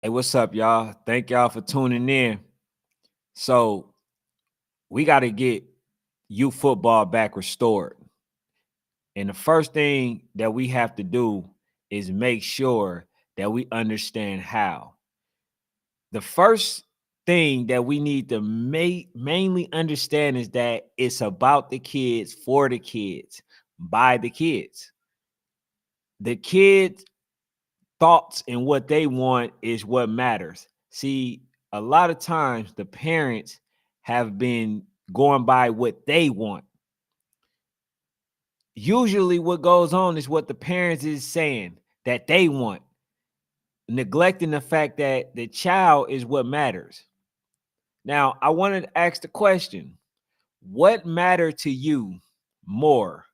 Hey, what's up, y'all? Thank y'all for tuning in. So, we got to get youth football back restored. And the first thing that we have to do is make sure that we understand how. The first thing that we need to mainly understand is that it's about the kids, for the kids, by the kids. The kids' thoughts and what they want is what matters. See, a lot of times the parents have been going by what they want. Usually what goes on is what the parents is saying that they want, neglecting the fact that the child is what matters. Now, I wanted to ask the question, what matter to you more?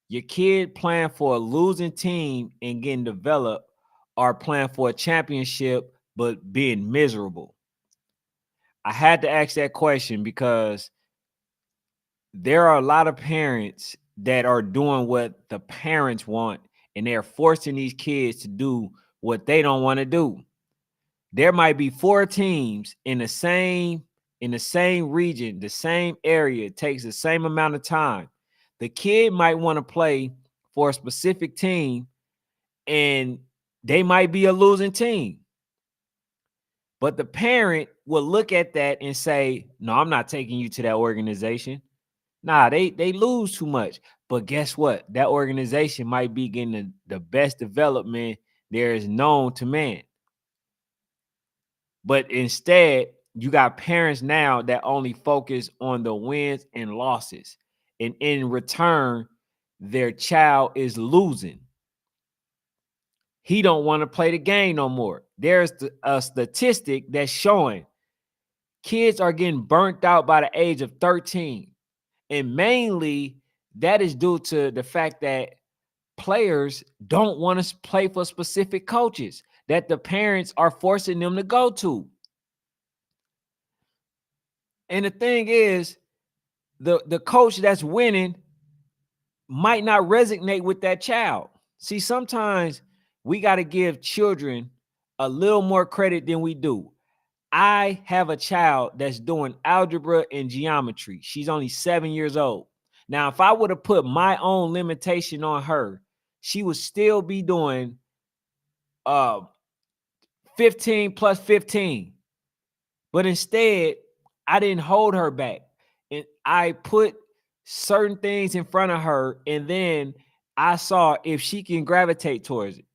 Your kid playing for a losing team and getting developed, or playing for a championship but being miserable? I had to ask that question because there are a lot of parents that are doing what the parents want, and they're forcing these kids to do what they don't want to do. There might be four teams in the same region, the same area. It takes the same amount of time. The kid might want to play for a specific team, and they might be a losing team. But the parent will look at that and say, "No, I'm not taking you to that organization. Nah, they lose too much." But guess what? That organization might be getting the best development there is known to man. But instead, you got parents now that only focus on the wins and losses. And in return, their child is losing. He don't want to play the game no more. There's a statistic that's showing kids are getting burnt out by the age of 13. And mainly that is due to the fact that players don't want to play for specific coaches that the parents are forcing them to go to. And the thing is, the coach that's winning might not resonate with that child. See, sometimes we got to give children a little more credit than we do. I have a child that's doing algebra and geometry. She's only 7 years old. Now, if I would have put my own limitation on her, she would still be doing uh 15 plus 15. But instead, I didn't hold her back. And I put certain things in front of her, and then I saw if she can gravitate towards it.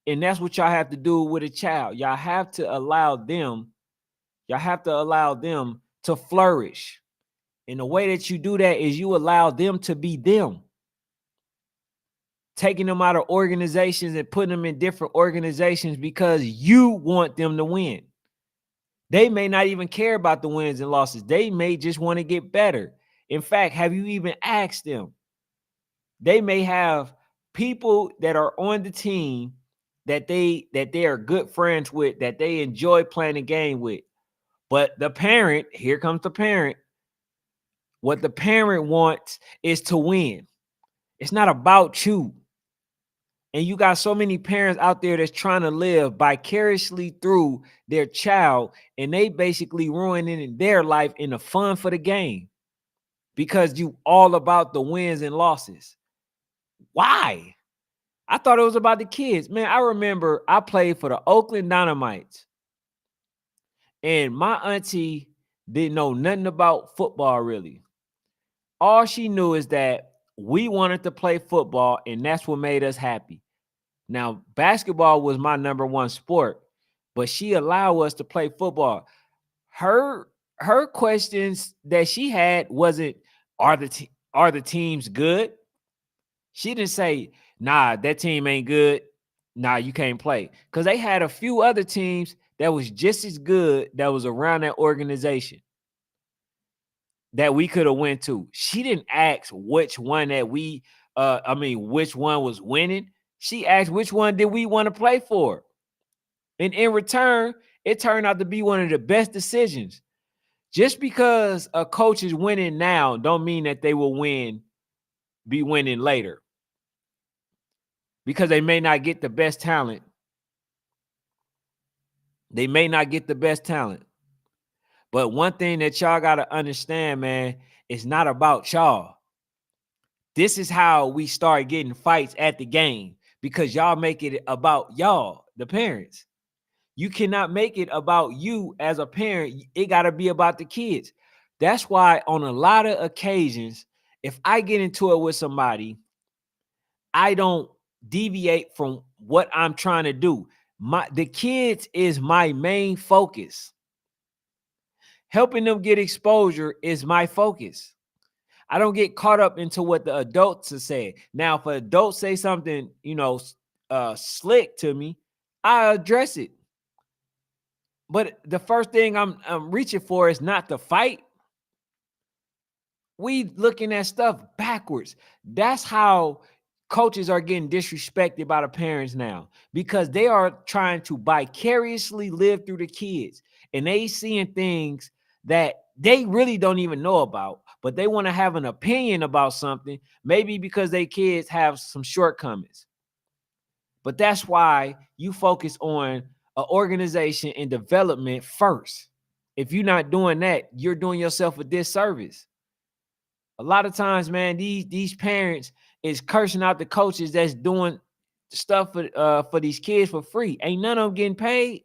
And that's what y'all have to do with a child. Y'all have to allow them to flourish. And the way that you do that is you allow them to be them. Taking them out of organizations and putting them in different organizations because you want them to win. They may not even care about the wins and losses. They may just want to get better. In fact, have you even asked them? They may have people that are on the team that they are good friends with, that they enjoy playing the game with. But the parent, here comes the parent. What the parent wants is to win. It's not about you. And you got so many parents out there that's trying to live vicariously through their child, and they basically ruining their life in the fun for the game because you all about the wins and losses. Why? I thought it was about the kids. Man, I remember I played for the Oakland Dynamites, and my auntie didn't know nothing about football really. All she knew is that we wanted to play football, and that's what made us happy. Now, basketball was my number one sport, but she allowed us to play football. Her her questions that she had wasn't, are the teams good? She didn't say, "Nah, that team ain't good. Nah, you can't play." Because they had a few other teams that was just as good that was around that organization that we could have went to. She didn't ask which one that which one was winning. She asked which one did we want to play for. And in return, it turned out to be one of the best decisions. Just because a coach is winning now don't mean that they will be winning later. Because they may not get the best talent They may not get the best talent. But one thing that y'all got to understand, man, it's not about y'all. This is how we start getting fights at the game because y'all make it about y'all, the parents. You cannot make it about you as a parent. It got to be about the kids. That's why on a lot of occasions, if I get into it with somebody, I don't deviate from what I'm trying to do. The kids is my main focus. Helping them get exposure is my focus. I don't get caught up into what the adults are saying. Now, if adults say something, slick to me, I address it. But the first thing I'm reaching for is not to fight. We looking at stuff backwards. That's how coaches are getting disrespected by the parents now because they are trying to vicariously live through the kids and they seeing things that they really don't even know about, but they want to have an opinion about something, maybe because their kids have some shortcomings. But that's why you focus on an organization and development first. If you're not doing that, you're doing yourself a disservice. A lot of times, man, these parents is cursing out the coaches that's doing stuff for these kids for free. Ain't none of them getting paid.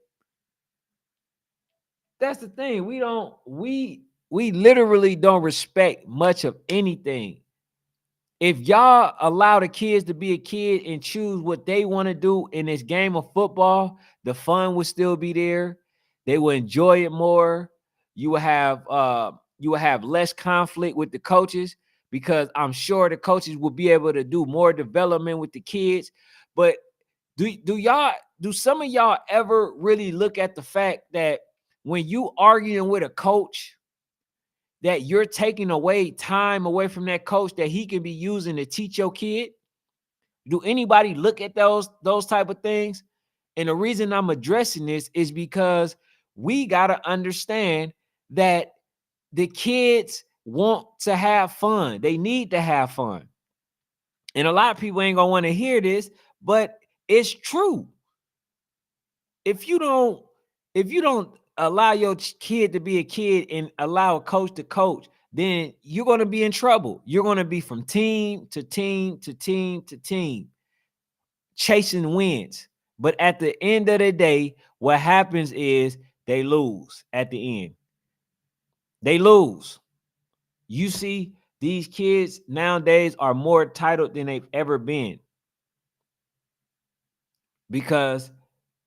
That's the thing. We literally don't respect much of anything. If y'all allow the kids to be a kid and choose what they want to do in this game of football, the fun will still be there. They will enjoy it more. You will have less conflict with the coaches because I'm sure the coaches will be able to do more development with the kids. But do some of y'all ever really look at the fact that when you arguing with a coach, that you're taking away time away from that coach that he can be using to teach your kid? Do anybody look at those type of things? And the reason I'm addressing this is because we got to understand that the kids want to have fun. They need to have fun. And a lot of people ain't going to want to hear this, but it's true. If you don't allow your kid to be a kid and allow a coach to coach, then you're going to be in trouble. You're going to be from team to team to team to team, chasing wins. But at the end of the day, what happens is they lose at the end. They lose. You see, these kids nowadays are more entitled than they've ever been because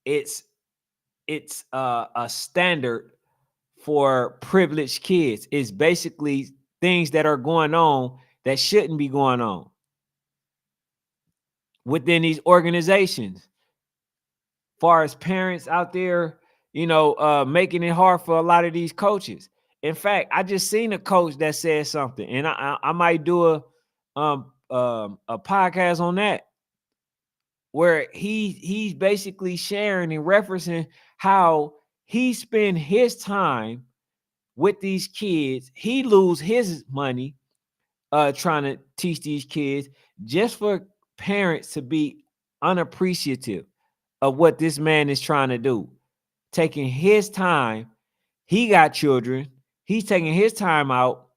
it's a standard for privileged kids. It's basically things that are going on that shouldn't be going on within these organizations. Far as parents out there, making it hard for a lot of these coaches. In fact, I just seen a coach that said something, and I might do a podcast on that, where he's basically sharing and referencing how he spend his time with these kids. He lose his money trying to teach these kids just for parents to be unappreciative of what this man is trying to do. Taking his time, he got children, he's taking his time out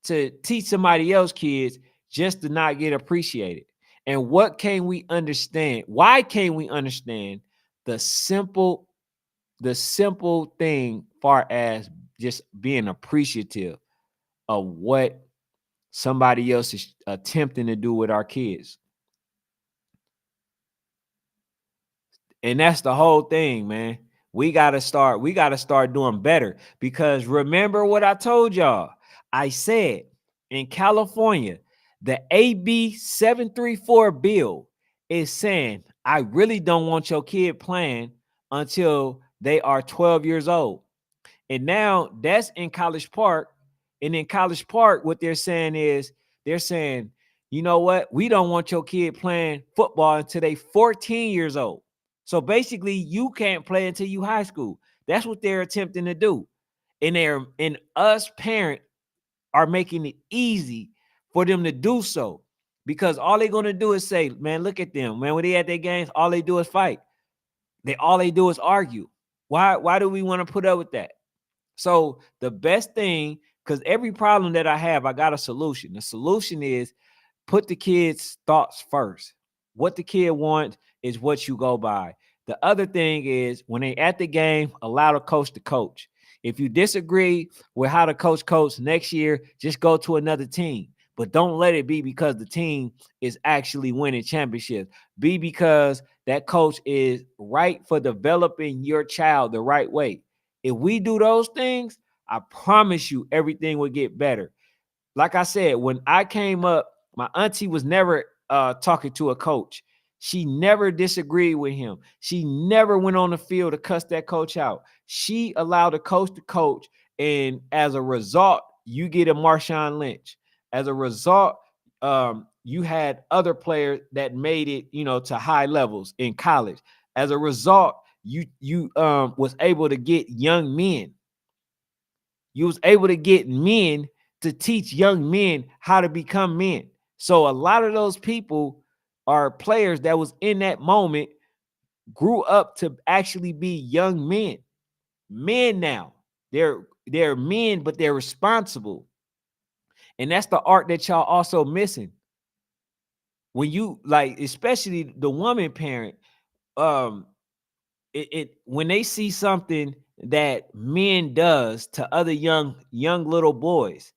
to teach somebody else kids just to not get appreciated. And what can we understand? Why can't we understand the simple thing far as just being appreciative of what somebody else is attempting to do with our kids? And that's the whole thing, man. We got to start doing better, because remember what I told y'all. I said in California, the AB 734 bill is saying, I really don't want your kid playing until they are 12 years old. And now that's in College Park. And in College Park, what they're saying is, you know what? We don't want your kid playing football until they 14 years old. So basically, you can't play until you high school. That's what they're attempting to do. And us parents are making it easy for them to do so, because all they're going to do is say, man, look at them, man. When they at their games, all they do is fight. All they do is argue. Why do we want to put up with that? So the best thing, because every problem that I have, I got a solution. The solution is put the kid's thoughts first. What the kid wants is what you go by. The other thing is when they at the game, allow the coach to coach. If you disagree with how the coach next year, just go to another team. But don't let it be because the team is actually winning championships. Be because that coach is right for developing your child the right way. If we do those things, I promise you everything will get better. Like I said, when I came up, my auntie was never talking to a coach. She never disagreed with him. She never went on the field to cuss that coach out. She allowed the coach to coach, and as a result, you get a Marshawn Lynch. As a result, you had other players that made it, to high levels in college. As a result, you was able to get young men. You was able to get men to teach young men how to become men. So a lot of those people are players that was in that moment, grew up to actually be young men. Men now. They're men, but they're responsible. And that's the art that y'all also missing. When you like, especially the woman parent, um, it when they see something that men does to other young little boys,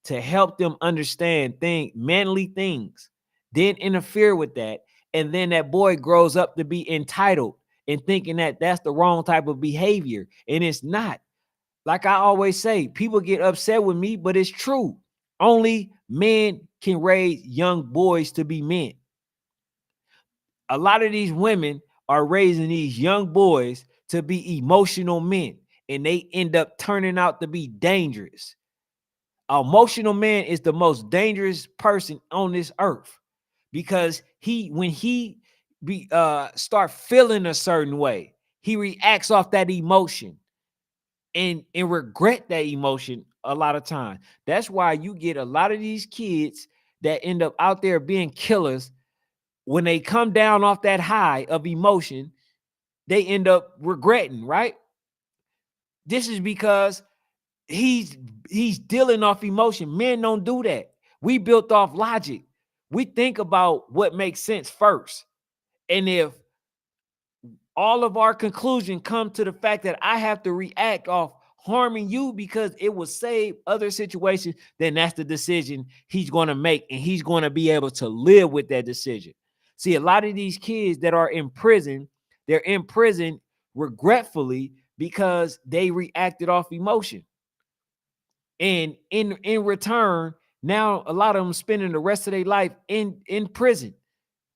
to help them understand manly things, then interfere with that. And then that boy grows up to be entitled and thinking that that's the wrong type of behavior. And it's not. Like I always say, people get upset with me, but it's true. Only men can raise young boys to be men. A lot of these women are raising these young boys to be emotional men, and they end up turning out to be dangerous. An emotional man is the most dangerous person on this earth, because when he start feeling a certain way, he reacts off that emotion and regret that emotion a lot of times. That's why you get a lot of these kids that end up out there being killers. When they come down off that high of emotion, they end up regretting, right? This is because he's dealing off emotion. Men don't do that. We built off logic. We think about what makes sense first. And if all of our conclusion come to the fact that I have to react off harming you because it will save other situations, then that's the decision he's going to make, and he's going to be able to live with that decision. See, a lot of these kids that are in prison, they're in prison regretfully because they reacted off emotion. And in return, now a lot of them spending the rest of their life in prison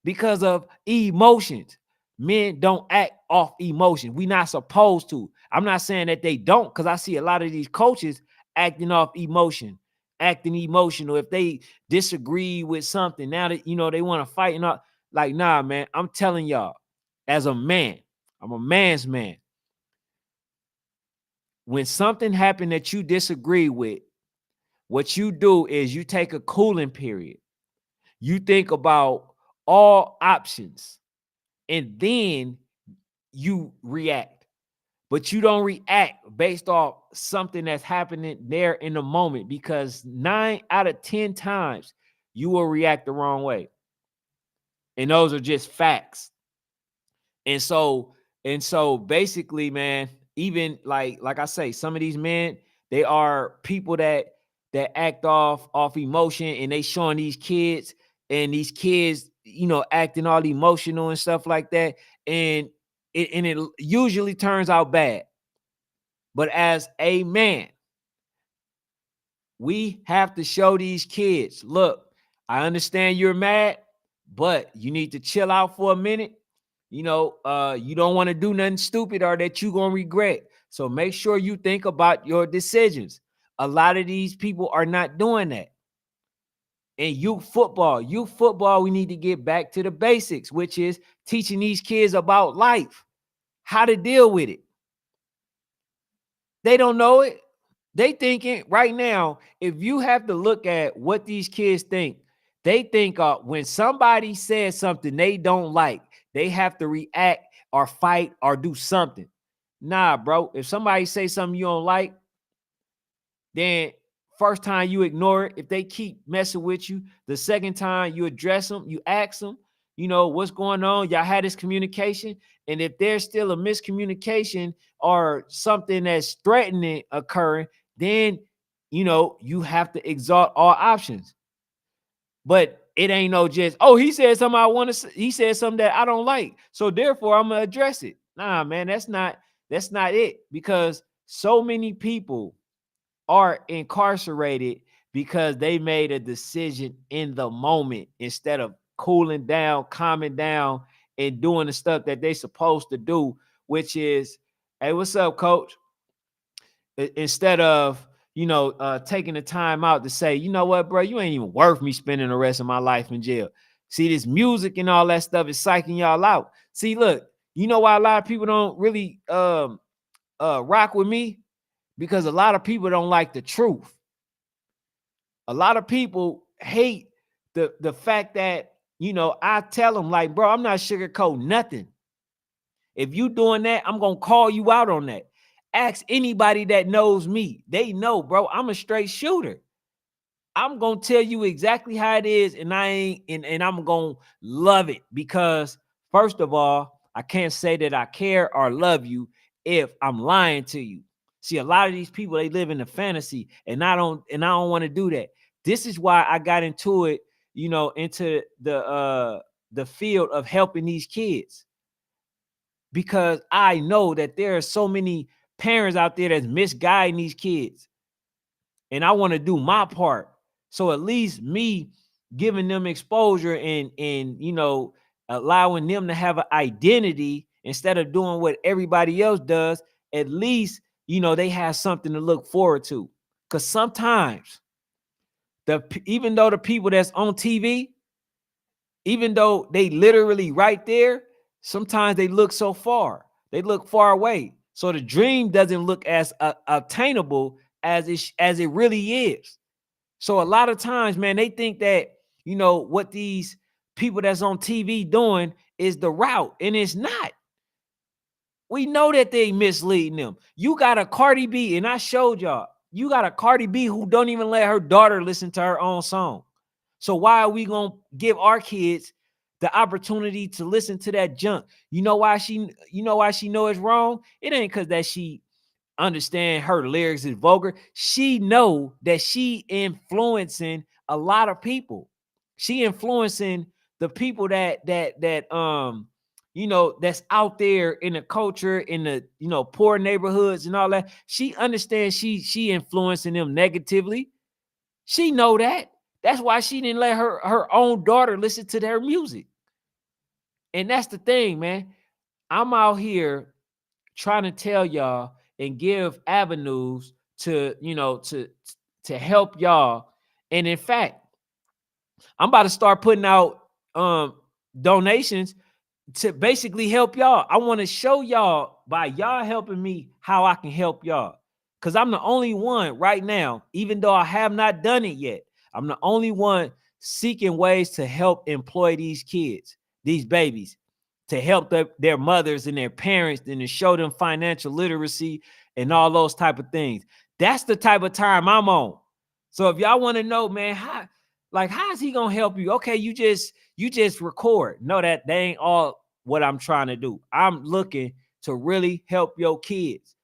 because of emotions. Men don't act off emotion. We not supposed to. I'm not saying that they don't, because I see a lot of these coaches acting off emotion, acting emotional. If they disagree with something, now that they want to fight and all, like, nah, man. I'm telling y'all, as a man, I'm a man's man. When something happened that you disagree with, what you do is you take a cooling period. You think about all options, and then you react. But you don't react based off something that's happening there in the moment, because 9 out of 10 times you will react the wrong way. And those are just facts. And so basically, man, even like I say, some of these men, they are people that act off emotion, and they showing these kids, and these kids, acting all emotional and stuff like that. And it usually turns out bad. But as a man, we have to show these kids, look, I understand you're mad, but you need to chill out for a minute. You don't want to do nothing stupid or that you're going to regret. So make sure you think about your decisions. A lot of these people are not doing that. And youth football, we need to get back to the basics, which is teaching these kids about life, how to deal with it. They don't know it. They thinking right now, if you have to look at what these kids think, they think when somebody says something they don't like, they have to react or fight or do something. Nah, bro. If somebody say something you don't like, then first time you ignore it. If they keep messing with you, the second time you address them, you ask them, what's going on? Y'all had this communication. And if there's still a miscommunication or something that's threatening occurring, then, you have to exhaust all options. But it ain't no just, oh, he said something I want to, he said something that I don't like, so therefore I'm gonna address it. Nah, man, that's not it, because so many people are incarcerated because they made a decision in the moment instead of cooling down, calming down, and doing the stuff that they supposed to do, which is, hey, what's up, coach? Instead of taking the time out to say, you know what, bro, you ain't even worth me spending the rest of my life in jail. See, this music and all that stuff is psyching y'all out. See, look, you know why a lot of people don't really rock with me? Because a lot of people don't like the truth. A lot of people hate the fact that, I tell them, like, bro, I'm not sugarcoating nothing. If you doing that, I'm gonna call you out on that. Ask anybody that knows me. They know, bro, I'm a straight shooter. I'm gonna tell you exactly how it is, and I'm gonna love it, because first of all, I can't say that I care or love you if I'm lying to you. See, a lot of these people, they live in a fantasy, and I don't want to do that. This is why I got into it, into the field of helping these kids, because I know that there are so many parents out there that's misguiding these kids, and I want to do my part. So at least me giving them exposure and allowing them to have an identity instead of doing what everybody else does, at least they have something to look forward to. Because sometimes even though the people that's on TV, even though they literally right there, sometimes they look so far. They look far away. So the dream doesn't look as attainable as it really is. So a lot of times, man, they think that, what these people that's on TV doing is the route, and it's not. We know that they misleading them. You got a Cardi B, and I showed y'all, you got a Cardi B who don't even let her daughter listen to her own song. So why are we going to give our kids the opportunity to listen to that junk? You know why she know it's wrong? It ain't because that she understand her lyrics is vulgar. She know that she influencing a lot of people. She influencing the people that that's out there in the culture, in the poor neighborhoods and all that. She understands she influencing them negatively. She know that. That's why she didn't let her own daughter listen to their music. And that's the thing, man. I'm out here trying to tell y'all and give avenues to help y'all. And in fact, I'm about to start putting out donations to basically help y'all. I want to show y'all, by y'all helping me, how I can help y'all. Because I'm the only one right now, even though I have not done it yet, I'm the only one seeking ways to help employ these kids, these babies, to help their mothers and their parents, and to show them financial literacy and all those type of things. That's the type of time I'm on. So if y'all want to know, man, how is he gonna help you? Okay, you just record. No, that ain't all what I'm trying to do. I'm looking to really help your kids.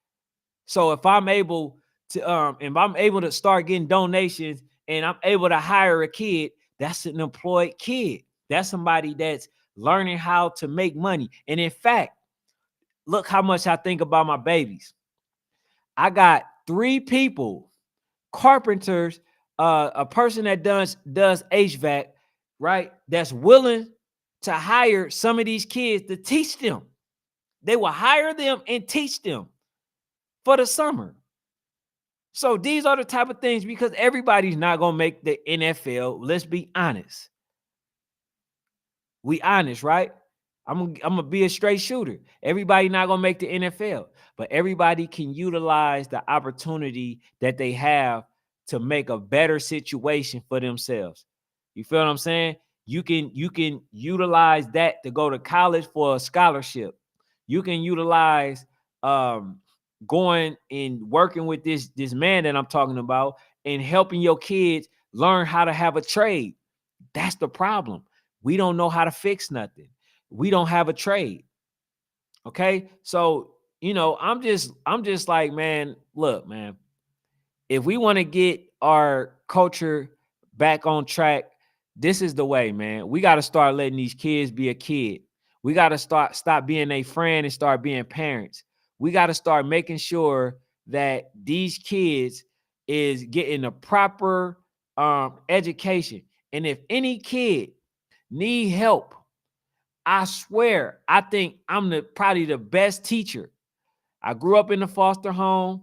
So if I'm able to start getting donations, and I'm able to hire a kid, that's an employed kid. That's somebody that's learning how to make money. And in fact, look how much I think about my babies. I got 3 people, carpenters, a person that does HVAC, right? That's willing to hire some of these kids to teach them. They will hire them and teach them for the summer. So these are the type of things, because everybody's not going to make the NFL. Let's be honest. We honest, right? I'm gonna be a straight shooter. Everybody not gonna make the NFL, but everybody can utilize the opportunity that they have to make a better situation for themselves. You feel what I'm saying? You can utilize that to go to college for a scholarship. You can utilize um going and working with this man that I'm talking about and helping your kids learn how to have a trade. That's the problem. We don't know how to fix nothing. We don't have a trade. Okay? So, I'm just like, man, look, man, if we want to get our culture back on track, this is the way, man. We got to start letting these kids be a kid. We got to stop being a friend and start being parents. We got to start making sure that these kids is getting a proper education. And if any kid need help, I swear, I think I'm probably the best teacher. I grew up in the foster home.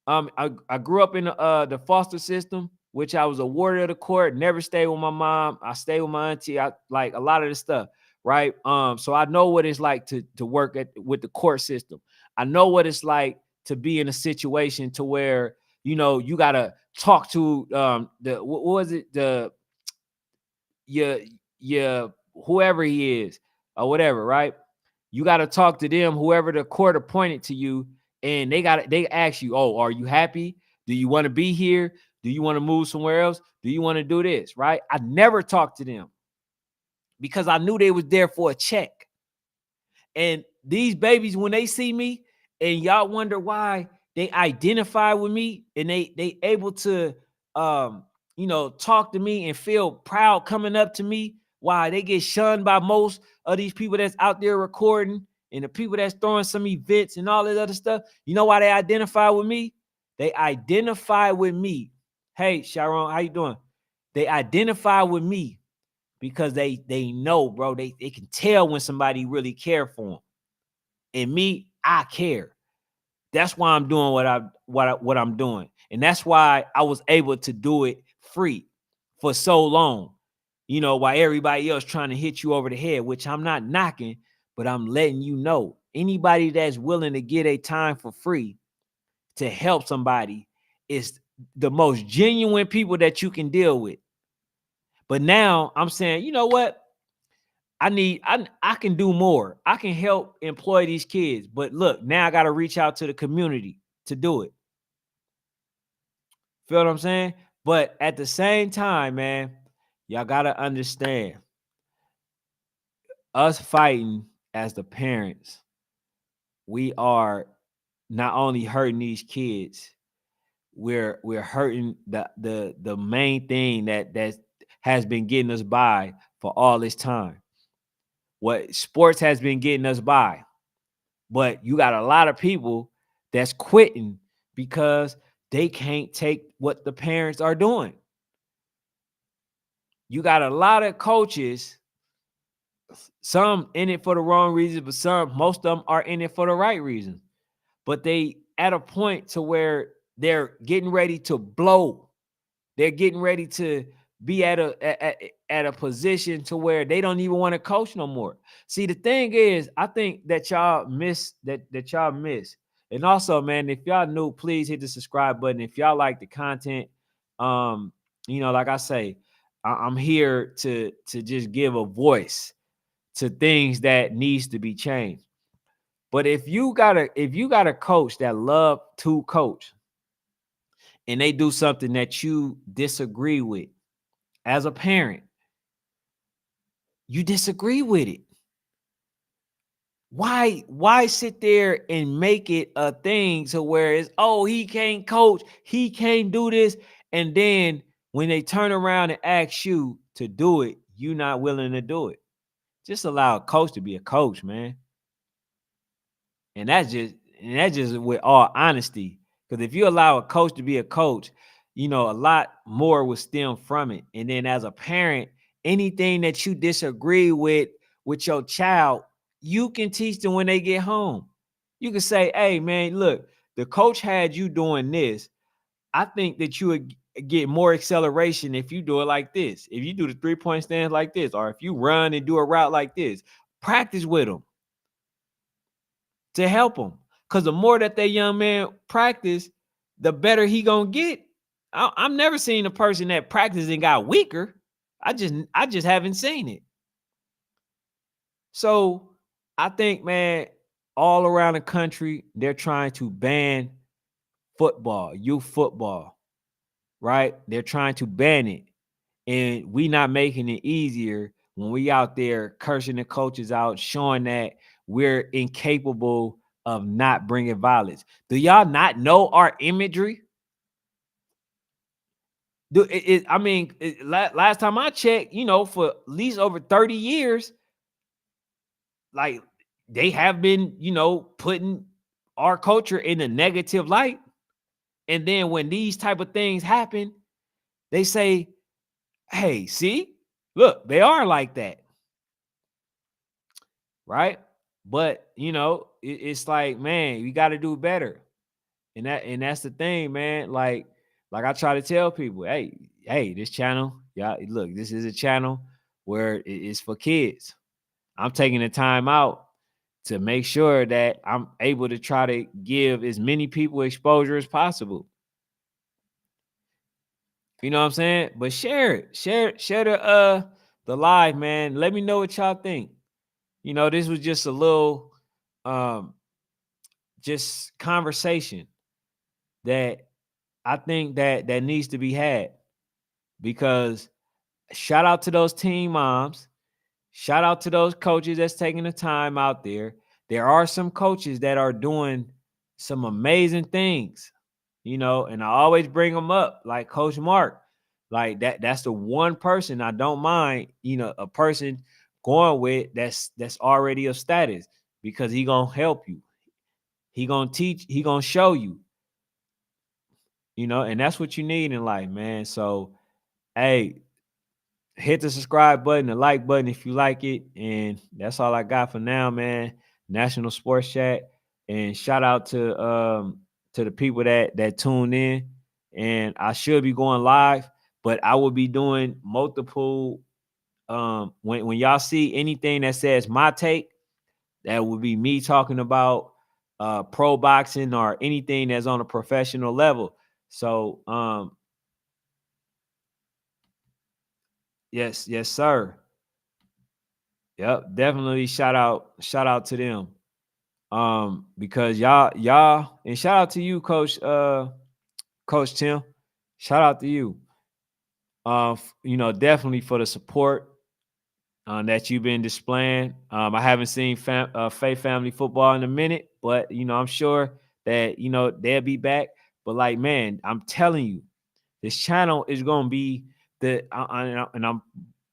I grew up in the foster system, which I was a warden of the court. Never stayed with my mom. I stayed with my auntie. I like a lot of the stuff, right? So I know what it's like to work with the court system. I know what it's like to be in a situation to where you gotta talk to the what was it your your whoever he is or whatever, right? You got to talk to them, whoever the court appointed to you, and they ask you, oh, are you happy? Do you want to be here? Do you want to move somewhere else? Do you want to do this? Right? I never talked to them because I knew they was there for a check. And these babies, when they see me, and y'all wonder why they identify with me and they able to talk to me and feel proud coming up to me, why they get shunned by most of these people that's out there recording and the people that's throwing some events and all this other stuff. You know why they identify with me? They identify with me. Hey, Sharon, how you doing? They identify with me because they know, bro, they can tell when somebody really care for them. And me, I care. That's why I'm doing what I'm doing. And that's why I was able to do it free for so long. While everybody else trying to hit you over the head, which I'm not knocking, but I'm letting you know. Anybody that's willing to get a time for free to help somebody is the most genuine people that you can deal with. But now I'm saying, you know what? I can do more. I can help employ these kids. But look, now I got to reach out to the community to do it. Feel what I'm saying? But at the same time, man, y'all got to understand us fighting as the parents, we are not only hurting these kids, we're hurting the main thing that has been getting us by for all this time. What sports has been getting us by. But you got a lot of people that's quitting because they can't take what the parents are doing. You got a lot of coaches, some in it for the wrong reasons, but most of them are in it for the right reasons. But they at a point to where they're getting ready to blow. They're getting ready to be at a position to where they don't even want to coach no more. See, the thing is, I think that y'all miss that y'all miss. And also, man, if y'all new, please hit the subscribe button. If y'all like the content, like I say, I'm here to just give a voice to things that needs to be changed. But if you got a coach that love to coach and they do something that you disagree with as a parent, you disagree with it. Why sit there and make it a thing to where it's, oh, he can't coach, he can't do this, and then when they turn around and ask you to do it, you're not willing to do it. Just allow a coach to be a coach, man. And that's just with all honesty. Because if you allow a coach to be a coach, a lot more will stem from it. And then as a parent, anything that you disagree with your child, you can teach them when they get home. You can say, hey, man, look, the coach had you doing this. I think that you would get more acceleration if you do it like this. If you do the 3-point stance like this, or if you run and do a route like this, practice with them to help them. Because the more that young man practice, the better he gonna get. I'm never seen a person that practiced and got weaker. I just haven't seen it. So I think, man, all around the country, they're trying to ban football, youth football, right? They're trying to ban it. And we not making it easier when we out there cursing the coaches out, showing that we're incapable of not bringing violence. Do y'all not know our imagery? I mean, last time I checked, for at least over 30 years, like they have been, putting our culture in a negative light. And then when these type of things happen, they say, hey, see, look, they are like that. Right. But it's like, man, we got to do better. And that's the thing, man. Like I try to tell people, hey, this channel, yeah, look, this is a channel where it's for kids. I'm taking the time out to make sure that I'm able to try to give as many people exposure as possible. You know what I'm saying? But share it. Share the live, man. Let me know what y'all think. This was just a little just conversation that I think that needs to be had, because shout out to those teen moms. Shout out to those coaches that's taking the time out there. There are some coaches that are doing some amazing things, and I always bring them up, like Coach Mark. Like that's the one person I don't mind, a person going with that's already of status, because he gonna help you. He gonna teach, he gonna show you, and that's what you need in life, man. So, hey, hit the subscribe button, the like button if you like it. And that's all I got for now, man. National Sports Chat. And shout out to the people that tuned in. And I should be going live, but I will be doing multiple when y'all see anything that says my take, that would be me talking about pro boxing or anything that's on a professional level. So yes, sir. Yep, definitely shout out to them. Because y'all, and shout out to you, Coach Coach Tim. Shout out to you. Definitely for the support that you've been displaying. I haven't seen Faith Family Football in a minute, but I'm sure that they'll be back. But like, man, I'm telling you, this channel is gonna be and I'm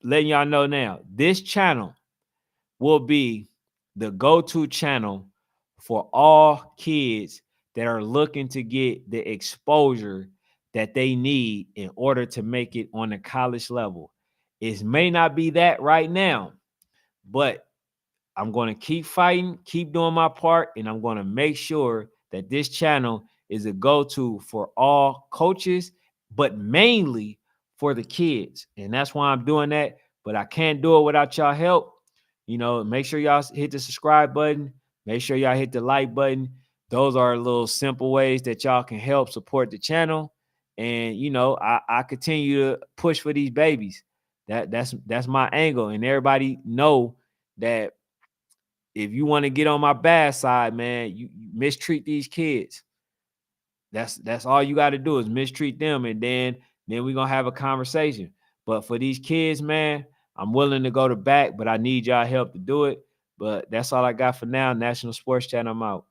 letting y'all know now. This channel will be the go-to channel for all kids that are looking to get the exposure that they need in order to make it on the college level. It may not be that right now, but I'm going to keep fighting, keep doing my part, and I'm going to make sure that this channel is a go-to for all coaches, but mainly for the kids. And that's why I'm doing that. But I can't do it without y'all help. Make sure y'all hit the subscribe button. Make sure y'all hit the like button. Those are little simple ways that y'all can help support the channel. And I continue to push for these babies. That's my angle. And everybody know that if you want to get on my bad side, man, you mistreat these kids. That's all you got to do is mistreat them, and then we're gonna have a conversation. But for these kids, man, I'm willing to go to back, but I need y'all help to do it. But that's all I got for now. National Sports Chat, I'm out.